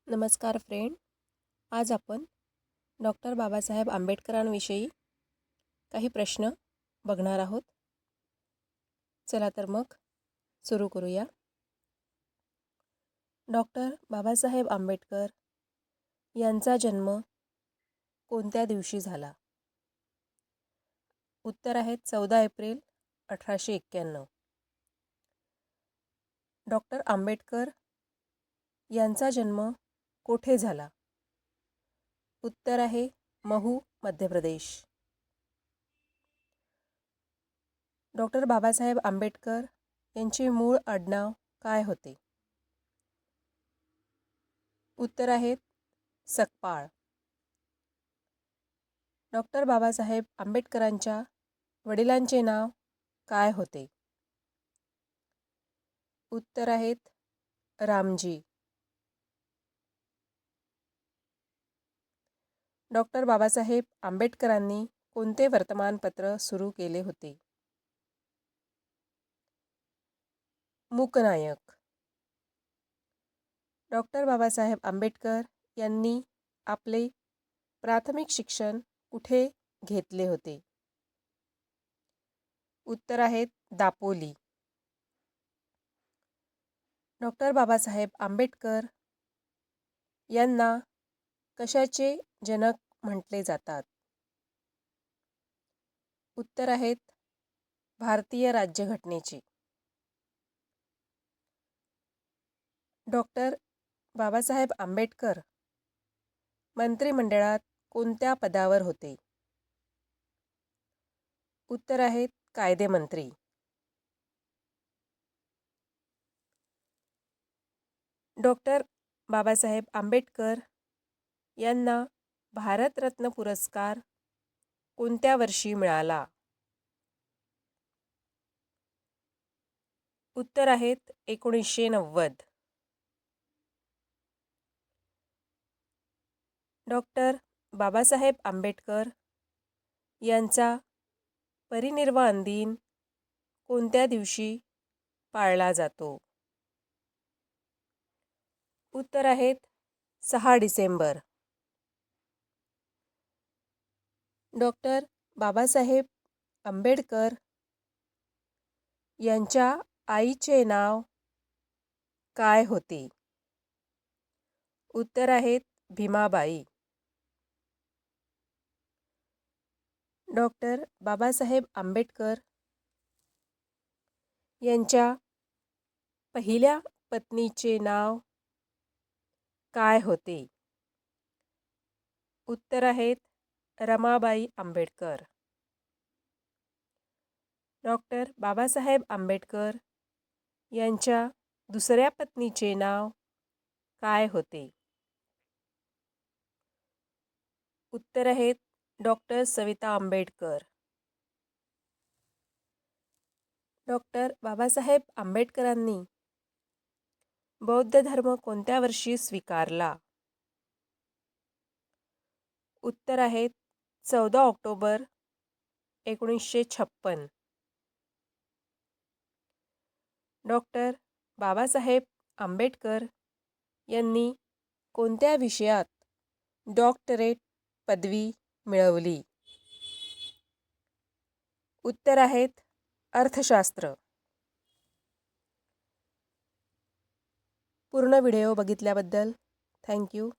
नमस्कार फ्रेंड. आज आपण डॉक्टर बाबासाहेब आंबेडकरांविषयी काही प्रश्न बघणार आहोत. चला तर मग सुरू करूया. डॉक्टर बाबासाहेब आंबेडकर यांचा जन्म कोणत्या दिवशी झाला? उत्तर आहेत 14 एप्रिल 1891. डॉक्टर आंबेडकर यांचा जन्म कोठे झाला? उत्तर आहे महू, मध्य प्रदेश. डॉक्टर बाबासाहेब आंबेडकर यांचे मूळ आडनाव काय होते? उत्तर आहेत सकपाळ. डॉक्टर बाबासाहेब आंबेडकरांच्या वडिलांचे नाव काय होते? उत्तर आहेत रामजी. डॉक्टर बाबासाहेब आंबेडकरांनी कोणते वर्तमानपत्र सुरू केले होते? मूकनायक. डॉक्टर बाबासाहेब आंबेडकर यांनी आपले प्राथमिक शिक्षण कुठे घेतले होते? उत्तर आहेत दापोली. डॉक्टर बाबासाहेब आंबेडकर यांना कशाचे जनक म्हटले जातात? उत्तर आहेत भारतीय राज्यघटनेचे. डॉक्टर बाबासाहेब आंबेडकर मंत्रिमंडळात कोणत्या पदावर होते? उत्तर आहेत कायदेमंत्री. डॉक्टर बाबासाहेब आंबेडकर यांना भारतरत्न पुरस्कार कोणत्या वर्षी मिळाला? उत्तर आहेत 1990. डॉक्टर बाबासाहेब आंबेडकर यांचा परिनिर्वाण दिन कोणत्या दिवशी पाळला जातो? उत्तर आहेत 6 डिसेंबर. डॉक्टर बाबासाहेब आंबेडकर यांच्या आईचे नाव काय होते? उत्तर आहेत भीमाबाई. डॉक्टर बाबासाहेब आंबेडकर यांच्या पहिल्या पत्नीचे नाव काय होते? उत्तर आहेत रमाबाई आंबेडकर. डॉक्टर बाबासाहेब आंबेडकर यांच्या दुसऱ्या पत्नीचे नाव काय होते? उत्तर आहेत डॉक्टर सविता आंबेडकर. डॉक्टर बाबासाहेब आंबेडकरांनी बौद्ध धर्म कोणत्या वर्षी स्वीकारला? उत्तर आहेत 14 ऑक्टोबर 1956. डॉक्टर बाबासाहेब आंबेडकर यांनी कोणत्या विषयात डॉक्टरेट पदवी मिळवली? उत्तर आहेत अर्थशास्त्र. पूर्ण व्हिडिओ बघितल्याबद्दल थँक्यू.